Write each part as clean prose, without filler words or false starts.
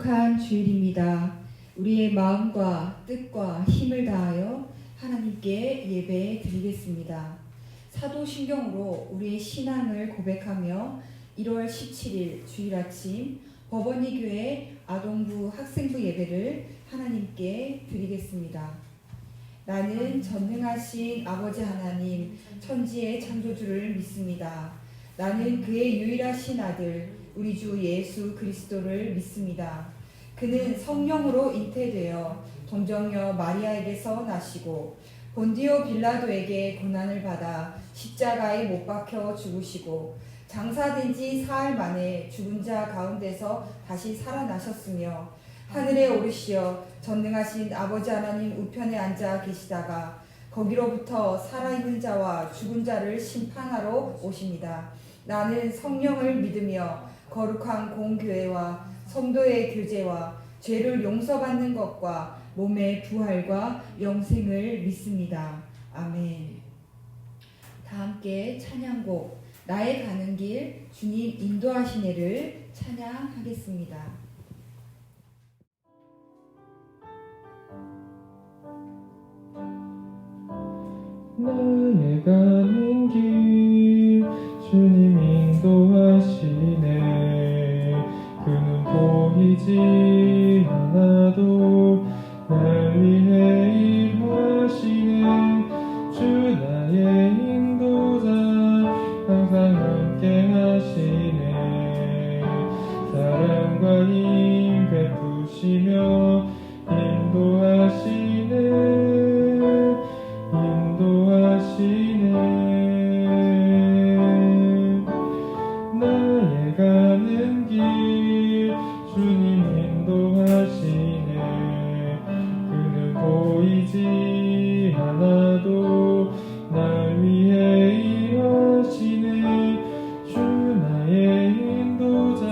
거룩한 주일입니다. 우리의 마음과 뜻과 힘을 다하여 하나님께 예배 드리겠습니다. 사도신경으로 우리의 신앙을 고백하며 1월 17일 주일 아침 법원리 교회 아동부 학생부 예배를 하나님께 드리겠습니다. 나는 전능하신 아버지 하나님 천지의 창조주를 믿습니다. 나는 그의 유일하신 아들 우리 주 예수 그리스도를 믿습니다. 그는 성령으로 잉태되어 동정녀 마리아에게서 나시고 본디오 빌라도에게 고난을 받아 십자가에 못 박혀 죽으시고 장사된 지 사흘 만에 죽은 자 가운데서 다시 살아나셨으며 하늘에 오르시어 전능하신 아버지 하나님 우편에 앉아 계시다가 거기로부터 살아있는 자와 죽은 자를 심판하러 오십니다. 나는 성령을 믿으며 거룩한 공교회와 성도의 교제와 죄를 용서받는 것과 몸의 부활과 영생을 믿습니다. 아멘. 다 함께 찬양곡 나의 가는 길 주님 인도하시네를 찬양하겠습니다. 나의 가는 길 주님 인도하시네. 그는 보이지 않아도 날 위해 일하시네. 주 나의 인도자 항상 함께 하시네. 사랑과 힘 베푸시며 인도하시네. 나의 가는 길 주님 인도하시네. 그는 보이지 않아도 날 위해 일하시네. 주 나의 인도자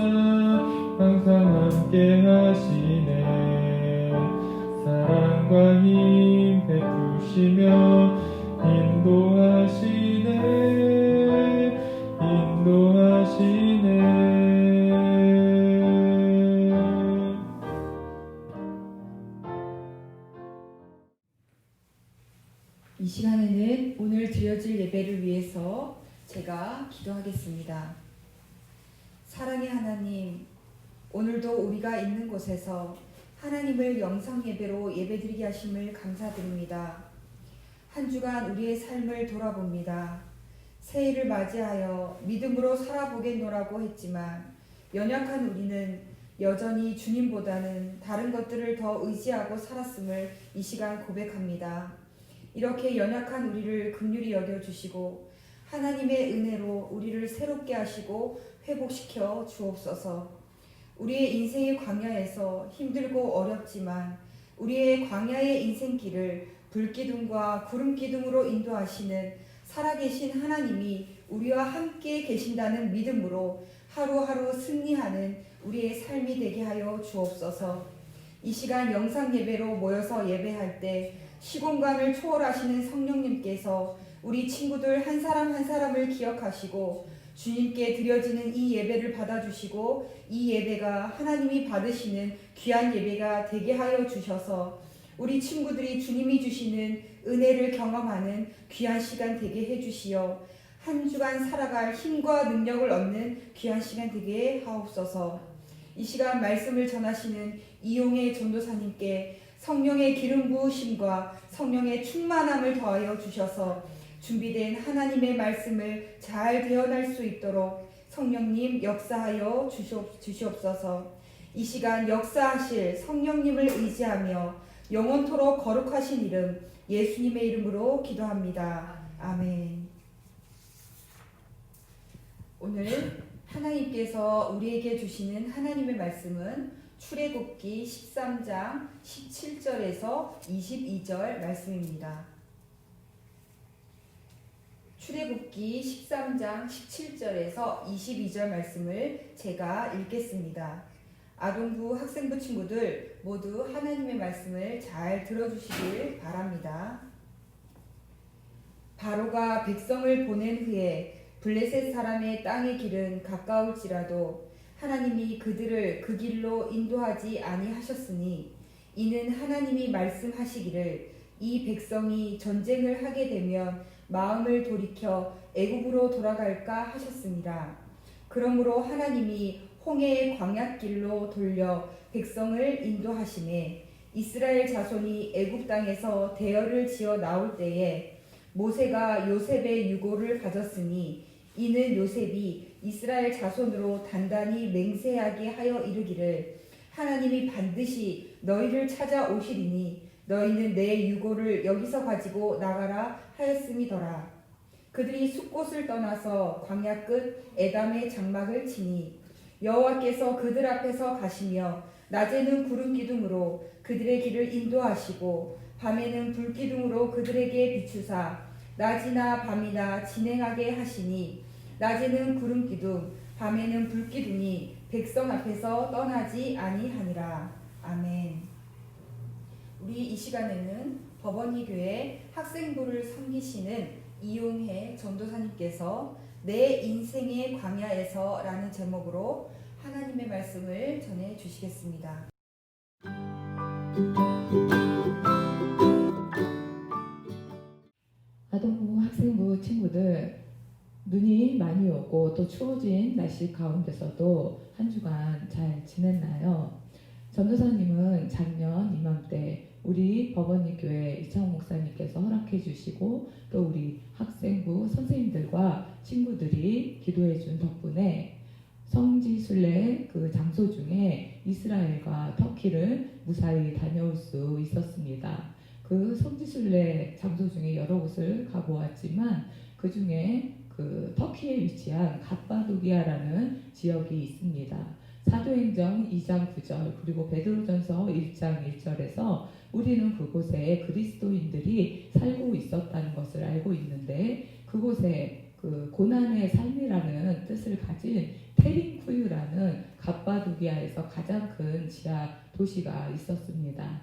항상 함께 하시네. 사랑과 힘 베푸시며 인도하시네. 이 시간에는 오늘 드려질 예배를 위해서 제가 기도하겠습니다. 사랑의 하나님, 오늘도 우리가 있는 곳에서 하나님을 영상 예배로 예배드리게 하심을 감사드립니다. 한 주간 우리의 삶을 돌아봅니다. 새해를 맞이하여 믿음으로 살아보겠노라고 했지만 연약한 우리는 여전히 주님보다는 다른 것들을 더 의지하고 살았음을 이 시간 고백합니다. 이렇게 연약한 우리를 긍휼히 여겨주시고 하나님의 은혜로 우리를 새롭게 하시고 회복시켜 주옵소서. 우리의 인생의 광야에서 힘들고 어렵지만 우리의 광야의 인생길을 불기둥과 구름기둥으로 인도하시는 살아계신 하나님이 우리와 함께 계신다는 믿음으로 하루하루 승리하는 우리의 삶이 되게 하여 주옵소서. 이 시간 영상 예배로 모여서 예배할 때 시공간을 초월하시는 성령님께서 우리 친구들 한 사람 한 사람을 기억하시고 주님께 드려지는 이 예배를 받아주시고 이 예배가 하나님이 받으시는 귀한 예배가 되게 하여 주셔서 우리 친구들이 주님이 주시는 은혜를 경험하는 귀한 시간 되게 해주시어 한 주간 살아갈 힘과 능력을 얻는 귀한 시간 되게 하옵소서. 이 시간 말씀을 전하시는 이용의 전도사님께 성령의 기름 부으심과 성령의 충만함을 더하여 주셔서 준비된 하나님의 말씀을 잘 대언할 수 있도록 성령님 역사하여 주시옵소서. 이 시간 역사하실 성령님을 의지하며 영원토록 거룩하신 이름 예수님의 이름으로 기도합니다. 아멘. 오늘 하나님께서 우리에게 주시는 하나님의 말씀은 출애굽기 13장 17절에서 22절 말씀입니다. 출애굽기 13장 17절에서 22절 말씀을 제가 읽겠습니다. 아동부 학생부 친구들 모두 하나님의 말씀을 잘 들어주시길 바랍니다. 바로가 백성을 보낸 후에 블레셋 사람의 땅의 길은 가까울지라도 하나님이 그들을 그 길로 인도하지 아니하셨으니 이는 하나님이 말씀하시기를 이 백성이 전쟁을 하게 되면 마음을 돌이켜 애굽으로 돌아갈까 하셨습니다. 그러므로 하나님이 홍해의 광야길로 돌려 백성을 인도하시매 이스라엘 자손이 애굽 땅에서 대열을 지어 나올 때에 모세가 요셉의 유고를 가졌으니 이는 요셉이 이스라엘 자손으로 단단히 맹세하게 하여 이르기를 하나님이 반드시 너희를 찾아오시리니 너희는 내 유고를 여기서 가지고 나가라 하였음이더라. 그들이 숲곳을 떠나서 광야 끝 에담의 장막을 치니 여호와께서 그들 앞에서 가시며 낮에는 구름 기둥으로 그들의 길을 인도하시고 밤에는 불 기둥으로 그들에게 비추사 낮이나 밤이나 진행하게 하시니 낮에는 구름 기둥 밤에는 불 기둥이 백성 앞에서 떠나지 아니하니라. 아멘. 우리 이 시간에는 법원이 교회 학생부를 섬기시는 이용혜 전도사님께서 내 인생의 광야에서 라는 제목으로 하나님의 말씀을 전해 주시겠습니다. 아동부 학생부 친구들, 눈이 많이 오고 또 추워진 날씨 가운데서도 한 주간 잘 지냈나요? 전도사님은 작년 이맘때 우리 법원리 교회 이창호 목사님께서 허락해 주시고 또 우리 학생부 선생님들과 친구들이 기도해 준 덕분에 성지순례 그 장소 중에 이스라엘과 터키를 무사히 다녀올 수 있었습니다. 그 성지순례 장소 중에 여러 곳을 가보았지만 그 중에 그 터키에 위치한 갑바도기아라는 지역이 있습니다. 사도행전 2장 9절 그리고 베드로전서 1장 1절에서 우리는 그곳에 그리스도인들이 살고 있었다는 것을 알고 있는데 그곳에 그 고난의 삶이라는 뜻을 가진 테린쿠유라는 갑바도기아에서 가장 큰 지하 도시가 있었습니다.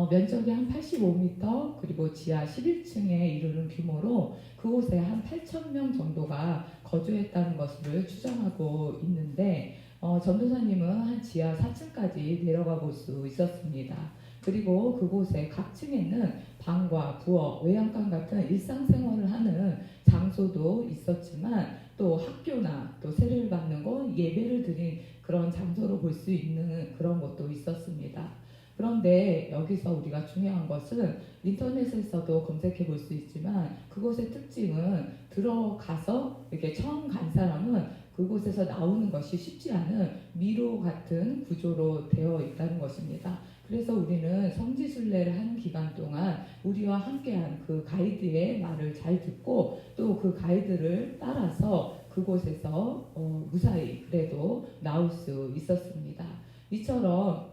면적이 한 85m 그리고 지하 11층에 이르는 규모로 그곳에 한 8,000명 정도가 거주했다는 것을 추정하고 있는데 전도사님은 한 지하 4층까지 내려가 볼 수 있었습니다. 그리고 그곳에 각 층에는 방과 부엌, 외양간 같은 일상생활을 하는 장소도 있었지만 또 학교나 또 세례를 받는 곳, 예배를 드린 그런 장소로 볼 수 있는 그런 곳도 있었습니다. 그런데 여기서 우리가 중요한 것은 인터넷에서도 검색해 볼 수 있지만 그곳의 특징은 들어가서 이렇게 처음 간 사람은 그곳에서 나오는 것이 쉽지 않은 미로 같은 구조로 되어 있다는 것입니다. 그래서 우리는 성지순례를 하는 기간 동안 우리와 함께한 그 가이드의 말을 잘 듣고 또 그 가이드를 따라서 그곳에서 무사히 그래도 나올 수 있었습니다. 이처럼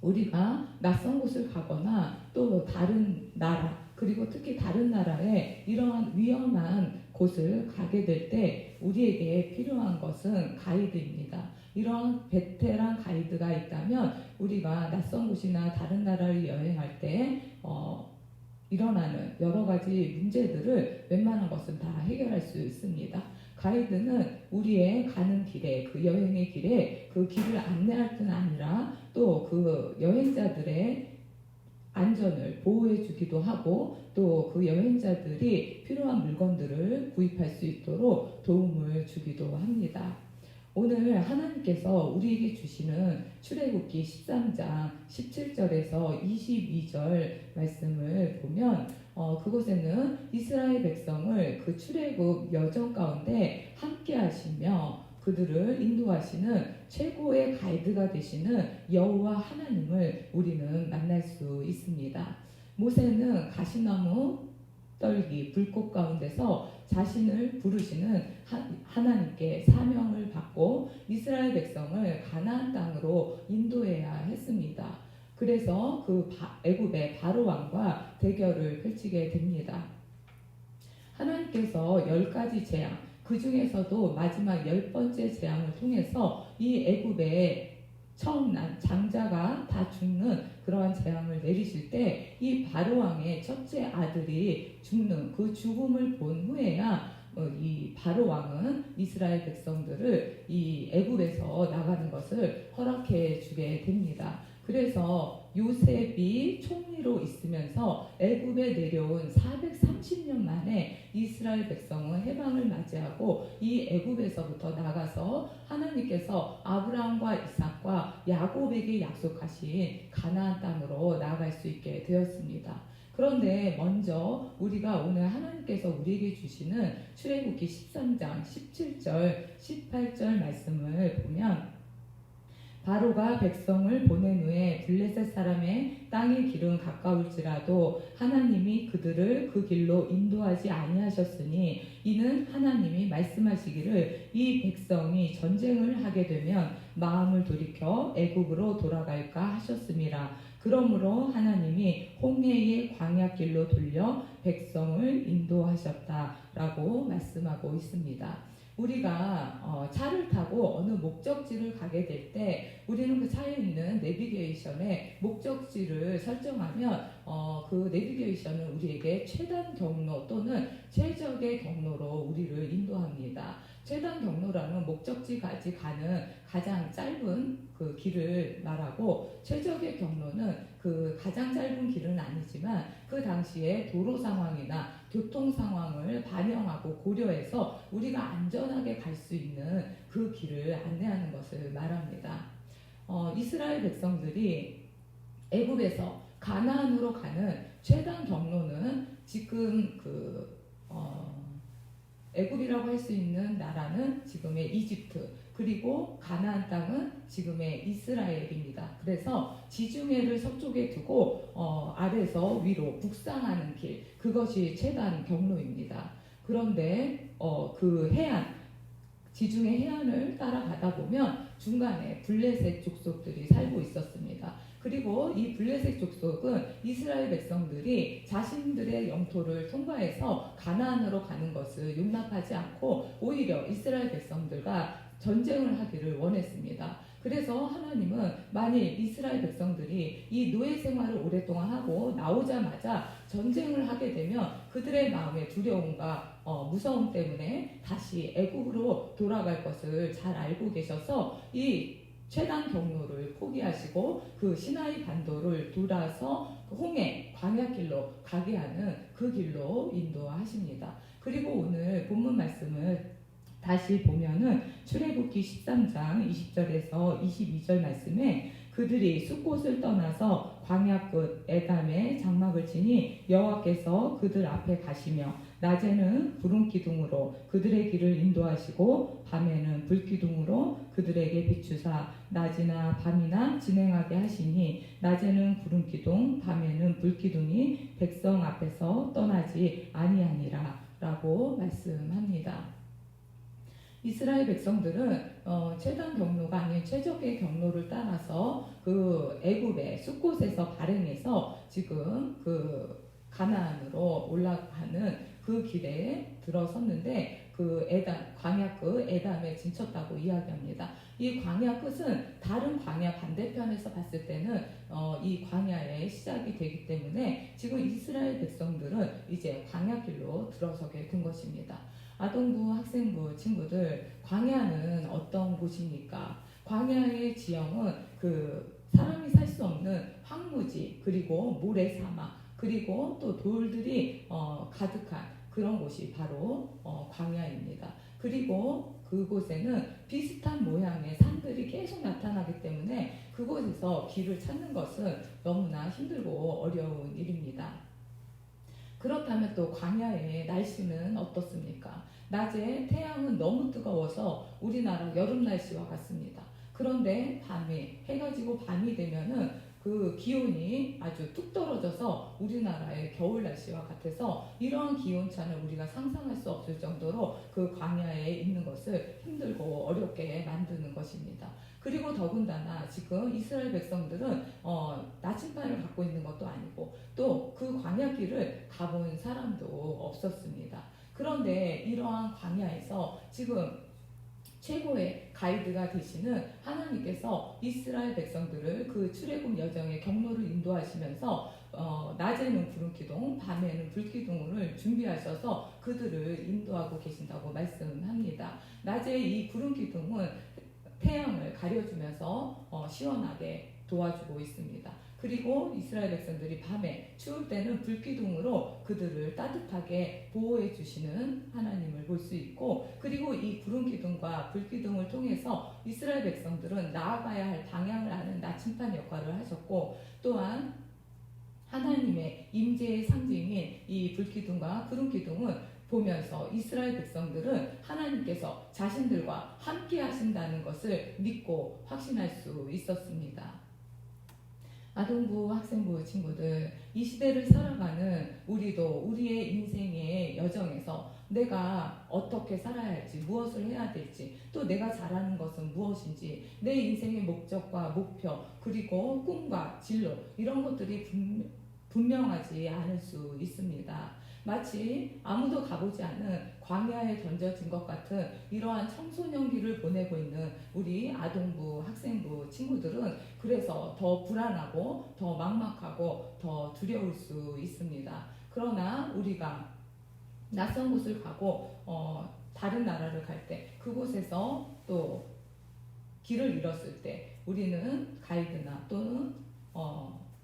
우리가 낯선 곳을 가거나 또 다른 나라 그리고 특히 다른 나라에 이러한 위험한 곳을 가게 될 때 우리에게 필요한 것은 가이드입니다. 이러한 베테랑 가이드가 있다면 우리가 낯선 곳이나 다른 나라를 여행할 때 일어나는 여러 가지 문제들을 웬만한 것은 다 해결할 수 있습니다. 가이드는 우리의 가는 길에 그 여행의 길에 그 길을 안내할 뿐 아니라 또 그 여행자들의 안전을 보호해 주기도 하고 또 그 여행자들이 필요한 물건들을 구입할 수 있도록 도움을 주기도 합니다. 오늘 하나님께서 우리에게 주시는 출애굽기 13장 17절에서 22절 말씀을 보면 그곳에는 이스라엘 백성을 그 출애굽 여정 가운데 함께 하시며 그들을 인도하시는 최고의 가이드가 되시는 여호와 하나님을 우리는 만날 수 있습니다. 모세는 가시나무 떨기 불꽃 가운데서 자신을 부르시는 하나님께 사명을 받고 이스라엘 백성을 가나안 땅으로 인도해야 했습니다. 그래서 그 애굽의 바로 왕과 대결을 펼치게 됩니다. 하나님께서 10가지 재앙 그 중에서도 마지막 10번째 재앙을 통해서 이 애굽의 처음 난 장자가 다 죽는 그러한 재앙을 내리실 때 이 바로왕의 첫째 아들이 죽는 그 죽음을 본 후에야 이 바로 왕은 이스라엘 백성들을 이 애굽에서 나가는 것을 허락해 주게 됩니다. 그래서 요셉이 총리로 있으면서 애굽에 내려온 430년 만에 이스라엘 백성은 해방을 맞이하고 이 애굽에서부터 나가서 하나님께서 아브라함과 이삭과 야곱에게 약속하신 가나안 땅으로 나아갈 수 있게 되었습니다. 그런데 먼저 우리가 오늘 하나님께서 우리에게 주시는 출애굽기 13장 17절 18절 말씀을 보면 바로가 백성을 보낸 후에 블레셋 사람의 땅의 길은 가까울지라도 하나님이 그들을 그 길로 인도하지 아니하셨으니 이는 하나님이 말씀하시기를 이 백성이 전쟁을 하게 되면 마음을 돌이켜 애굽으로 돌아갈까 하셨음이라. 그러므로 하나님이 홍해의 광야길로 돌려 백성을 인도하셨다라고 말씀하고 있습니다. 우리가 차를 타고 어느 목적지를 가게 될 때 우리는 그 차에 있는 내비게이션에 목적지를 설정하면 그 내비게이션은 우리에게 최단 경로 또는 최적의 경로로 우리를 인도합니다. 최단 경로라는 목적지까지 가는 가장 짧은 그 길을 말하고 최적의 경로는 그 가장 짧은 길은 아니지만 그 당시에 도로 상황이나 교통 상황을 반영하고 고려해서 우리가 안전하게 갈 수 있는 그 길을 안내하는 것을 말합니다. 이스라엘 백성들이 애굽에서 가나안으로 가는 최단 경로는 지금 애굽이라고 할 수 있는 나라는 지금의 이집트 그리고 가나안 땅은 지금의 이스라엘입니다. 그래서 지중해를 서쪽에 두고 아래에서 위로 북상하는 길 그것이 최단 경로입니다. 그런데 그 해안 지중해 해안을 따라가다 보면 중간에 블레셋 족속들이 살고 있었습니다. 그리고 이 블레셋 족속은 이스라엘 백성들이 자신들의 영토를 통과해서 가나안으로 가는 것을 용납하지 않고 오히려 이스라엘 백성들과 전쟁을 하기를 원했습니다. 그래서 하나님은 만일 이스라엘 백성들이 이 노예 생활을 오랫동안 하고 나오자마자 전쟁을 하게 되면 그들의 마음의 두려움과 무서움 때문에 다시 애굽으로 돌아갈 것을 잘 알고 계셔서 이 최단 경로를 포기하시고 그 시나이 반도를 돌아서 홍해 광야길로 가게 하는 그 길로 인도하십니다. 그리고 오늘 본문 말씀을 다시 보면은 출애굽기 13장 20절에서 22절 말씀에 그들이 숫곳을 떠나서 광야 끝 에담에 장막을 치니 여호와께서 그들 앞에 가시며 낮에는 구름 기둥으로 그들의 길을 인도하시고 밤에는 불 기둥으로 그들에게 비추사 낮이나 밤이나 진행하게 하시니 낮에는 구름 기둥 밤에는 불 기둥이 백성 앞에서 떠나지 아니하니라라고 말씀합니다. 이스라엘 백성들은 최단 경로가 아닌 최적의 경로를 따라서 그 애굽의 숫곳에서 발행해서 지금 그 가나안으로 올라가는 그 길에 들어섰는데 그 광야 끝 에담에 진쳤다고 이야기합니다. 이 광야 끝은 다른 광야 반대편에서 봤을 때는 이 광야의 시작이 되기 때문에 지금 이스라엘 백성들은 이제 광야길로 들어서게 된 것입니다. 아동부, 학생부 친구들, 광야는 어떤 곳입니까? 광야의 지형은 그 사람이 살 수 없는 황무지, 그리고 모래사막, 그리고 또 돌들이 가득한 그런 곳이 바로 광야입니다. 그리고 그곳에는 비슷한 모양의 산들이 계속 나타나기 때문에 그곳에서 길을 찾는 것은 너무나 힘들고 어려운 일입니다. 그렇다면 또 광야의 날씨는 어떻습니까? 낮에 태양은 너무 뜨거워서 우리나라 여름 날씨와 같습니다. 그런데 밤에 해가 지고 밤이 되면은 그 기온이 아주 뚝 떨어져서 우리나라의 겨울 날씨와 같아서 이러한 기온차는 우리가 상상할 수 없을 정도로 그 광야에 있는 것을 힘들고 어렵게 만드는 것입니다. 그리고 더군다나 지금 이스라엘 백성들은 나침반을 갖고 있는 것도 아니고 또 그 광야길을 가본 사람도 없었습니다. 그런데 이러한 광야에서 지금 최고의 가이드가 되시는 하나님께서 이스라엘 백성들을 그 출애굽 여정의 경로를 인도하시면서 낮에는 구름기둥, 밤에는 불기둥을 준비하셔서 그들을 인도하고 계신다고 말씀합니다. 낮에 이 구름기둥은 태양을 가려주면서 시원하게 도와주고 있습니다. 그리고 이스라엘 백성들이 밤에 추울 때는 불기둥으로 그들을 따뜻하게 보호해 주시는 하나님을 볼 수 있고, 그리고 이 구름기둥과 불기둥을 통해서 이스라엘 백성들은 나아가야 할 방향을 아는 나침반 역할을 하셨고, 또한 하나님의 임재의 상징인 이 불기둥과 구름기둥은 보면서 이스라엘 백성들은 하나님께서 자신들과 함께 하신다는 것을 믿고 확신할 수 있었습니다. 아동부, 학생부 친구들, 이 시대를 살아가는 우리도 우리의 인생의 여정에서 내가 어떻게 살아야 할지, 무엇을 해야 될지, 또 내가 잘하는 것은 무엇인지, 내 인생의 목적과 목표, 그리고 꿈과 진로, 이런 것들이 분명하지 않을 수 있습니다. 마치 아무도 가보지 않은 광야에 던져진 것 같은 이러한 청소년기를 보내고 있는 우리 아동부, 학생부 친구들은 그래서 더 불안하고 더 막막하고 더 두려울 수 있습니다. 그러나 우리가 낯선 곳을 가고 다른 나라를 갈 때, 그곳에서 또 길을 잃었을 때 우리는 가이드나 또는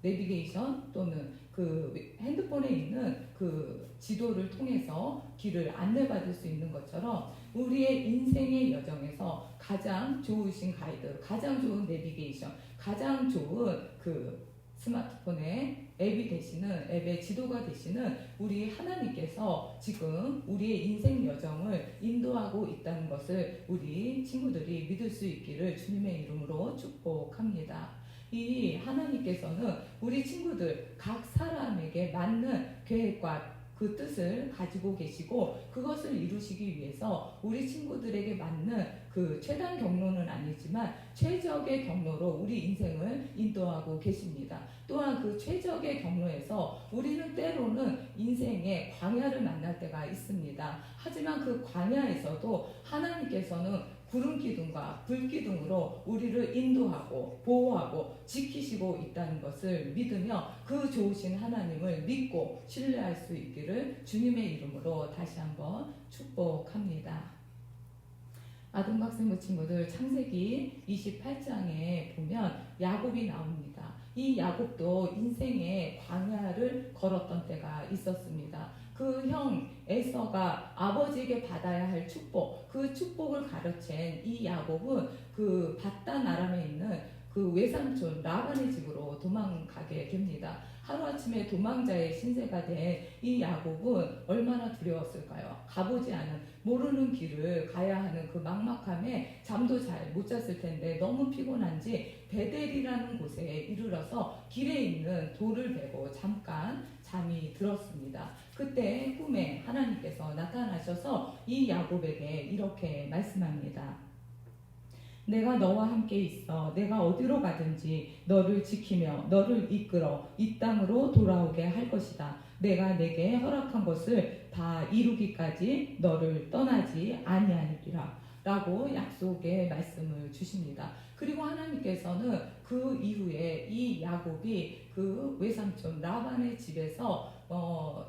내비게이션 또는 그 핸드폰에 있는 그 지도를 통해서 길을 안내받을 수 있는 것처럼 우리의 인생의 여정에서 가장 좋으신 가이드, 가장 좋은 내비게이션, 가장 좋은 그 스마트폰의 앱의 지도가 되시는 우리 하나님께서 지금 우리의 인생 여정을 인도하고 있다는 것을 우리 친구들이 믿을 수 있기를 주님의 이름으로 축복합니다. 이 하나님께서는 우리 친구들 각 사람에게 맞는 계획과 그 뜻을 가지고 계시고, 그것을 이루시기 위해서 우리 친구들에게 맞는 그 최단 경로는 아니지만 최적의 경로로 우리 인생을 인도하고 계십니다. 또한 그 최적의 경로에서 우리는 때로는 인생의 광야를 만날 때가 있습니다. 하지만 그 광야에서도 하나님께서는 구름기둥과 불기둥으로 우리를 인도하고 보호하고 지키시고 있다는 것을 믿으며 그 좋으신 하나님을 믿고 신뢰할 수 있기를 주님의 이름으로 다시 한번 축복합니다. 아동학생부 친구들, 창세기 28장에 보면 야곱이 나옵니다. 이 야곱도 인생의 광야를 걸었던 때가 있었습니다. 그 형 에서가 아버지에게 받아야 할 축복, 그 축복을 가르친 이 야곱은 그 바단 아람에 있는 그 외삼촌 라반의 집으로 도망가게 됩니다. 하루아침에 도망자의 신세가 된 이 야곱은 얼마나 두려웠을까요? 가보지 않은, 모르는 길을 가야 하는 그 막막함에 잠도 잘 못 잤을 텐데 너무 피곤한지 베델이라는 곳에 이르러서 길에 있는 돌을 베고 잠깐 잠이 들었습니다. 그때 꿈에 하나님께서 나타나셔서 이 야곱에게 이렇게 말씀합니다. 내가 너와 함께 있어 내가 어디로 가든지 너를 지키며 너를 이끌어 이 땅으로 돌아오게 할 것이다. 내가 내게 허락한 것을 다 이루기까지 너를 떠나지 아니하리라 라고 약속의 말씀을 주십니다. 그리고 하나님께서는 그 이후에 이 야곱이 그 외삼촌 라반의 집에서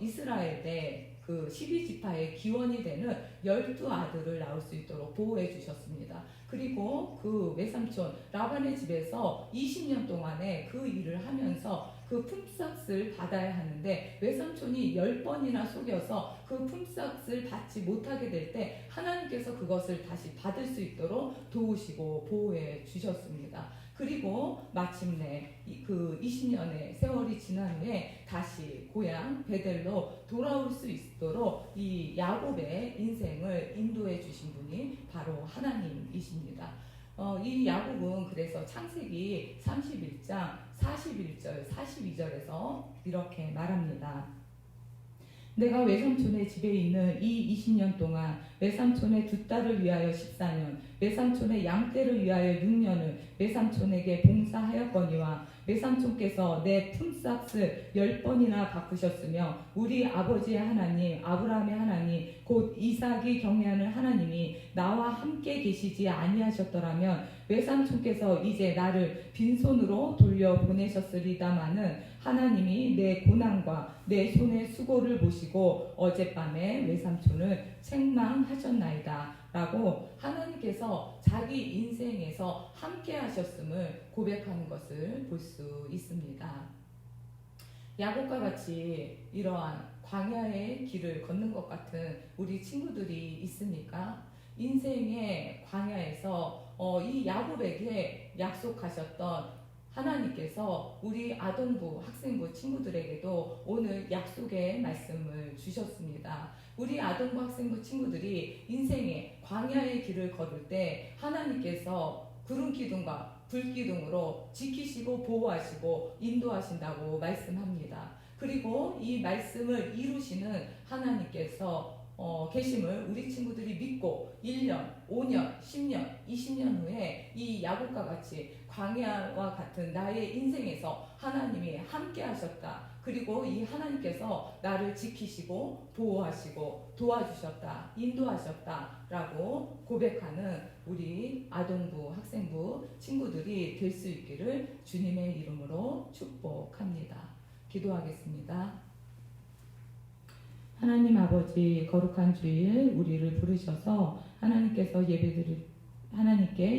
이스라엘의 그 12지파의 기원이 되는 12아들을 낳을 수 있도록 보호해 주셨습니다. 그리고 그 외삼촌 라반의 집에서 20년 동안에 그 일을 하면서 그 품삯을 받아야 하는데 외삼촌이 10번이나 속여서 그 품삯을 받지 못하게 될 때 하나님께서 그것을 다시 받을 수 있도록 도우시고 보호해 주셨습니다. 그리고 마침내 그 20년의 세월이 지난 후에 다시 고향 베델로 돌아올 수 있도록 이 야곱의 인생을 인도해 주신 분이 바로 하나님이십니다. 이 야곱은 그래서 창세기 31장 41절 42절에서 이렇게 말합니다. 내가 외삼촌의 집에 있는 이 20년 동안 외삼촌의 두 딸을 위하여 14년, 외삼촌의 양떼를 위하여 6년을 외삼촌에게 봉사하였거니와 외삼촌께서 내 품삯을 10번이나 바꾸셨으며 우리 아버지의 하나님 아브라함의 하나님 곧 이삭이 경외하는 하나님이 나와 함께 계시지 아니하셨더라면 외삼촌께서 이제 나를 빈손으로 돌려보내셨으리다마는 하나님이 내 고난과 내 손의 수고를 보시고 어젯밤에 외삼촌을 책망하셨나이다 라고 하나님께서 자기 인생에서 함께 하셨음을 고백하는 것을 볼 수 있습니다. 야곱과 같이 이러한 광야의 길을 걷는 것 같은 우리 친구들이 있습니까? 인생의 광야에서 이 야곱에게 약속하셨던 하나님께서 우리 아동부, 학생부 친구들에게도 오늘 약속의 말씀을 주셨습니다. 우리 아동부, 학생부 친구들이 인생의 광야의 길을 걸을 때 하나님께서 구름 기둥과 불 기둥으로 지키시고 보호하시고 인도하신다고 말씀합니다. 그리고 이 말씀을 이루시는 하나님께서 계심을 우리 친구들이 믿고 1년, 5년, 10년, 20년 후에 이 야곱과 같이 광야와 같은 나의 인생에서 하나님이 함께 하셨다. 그리고 이 하나님께서 나를 지키시고 보호하시고 도와주셨다. 인도하셨다. 라고 고백하는 우리 아동부, 학생부 친구들이 될 수 있기를 주님의 이름으로 축복합니다. 기도하겠습니다. 하나님 아버지, 거룩한 주일 우리를 부르셔서 하나님께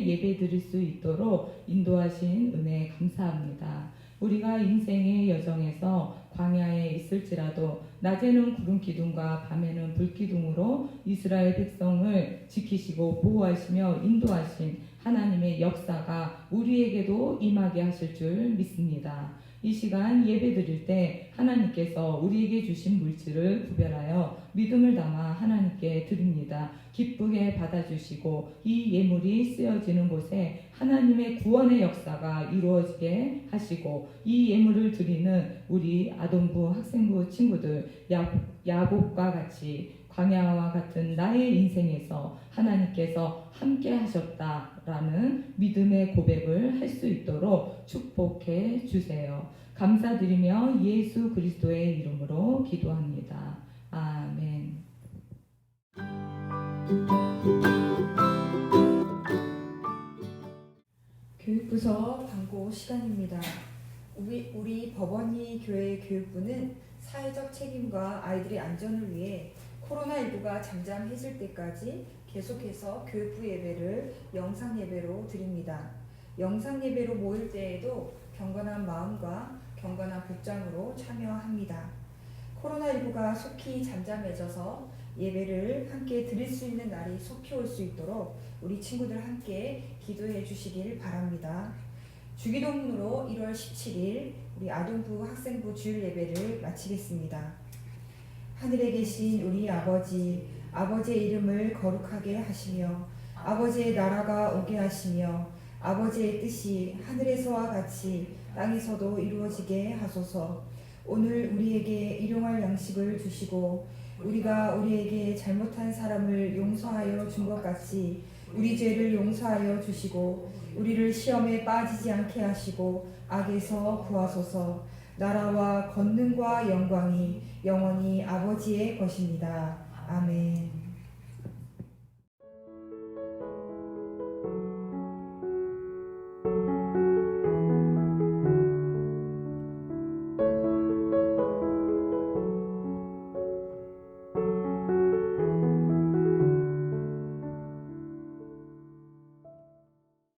예배드릴 수 있도록 인도하신 은혜 감사합니다. 우리가 인생의 여정에서 광야에 있을지라도 낮에는 구름 기둥과 밤에는 불 기둥으로 이스라엘 백성을 지키시고 보호하시며 인도하신 하나님의 역사가 우리에게도 임하게 하실 줄 믿습니다. 이 시간 예배드릴 때 하나님께서 우리에게 주신 물질을 구별하여 믿음을 담아 하나님께 드립니다. 기쁘게 받아주시고 이 예물이 쓰여지는 곳에 하나님의 구원의 역사가 이루어지게 하시고 이 예물을 드리는 우리 아동부, 학생부 친구들 야곱과 같이 광야와 같은 나의 인생에서 하나님께서 함께 하셨다라는 믿음의 고백을 할 수 있도록 축복해 주세요. 감사드리며 예수 그리스도의 이름으로 기도합니다. 아멘. 교육부서 광고 시간입니다. 우리 법원이 교회 교육부는 사회적 책임과 아이들의 안전을 위해 코로나19가 잠잠해질 때까지 계속해서 교육부 예배를 영상 예배로 드립니다. 영상 예배로 모일 때에도 경건한 마음과 경건한 복장으로 참여합니다. 코로나19가 속히 잠잠해져서 예배를 함께 드릴 수 있는 날이 속히 올 수 있도록 우리 친구들 함께 기도해 주시길 바랍니다. 주기도문으로 1월 17일 우리 아동부 학생부 주일 예배를 마치겠습니다. 하늘에 계신 우리 아버지, 아버지의 이름을 거룩하게 하시며 아버지의 나라가 오게 하시며 아버지의 뜻이 하늘에서와 같이 땅에서도 이루어지게 하소서. 오늘 우리에게 일용할 양식을 주시고 우리가 우리에게 잘못한 사람을 용서하여 준 것 같이 우리 죄를 용서하여 주시고 우리를 시험에 빠지지 않게 하시고 악에서 구하소서. 나라와 권능과 영광이 영원히 아버지의 것입니다. 아멘.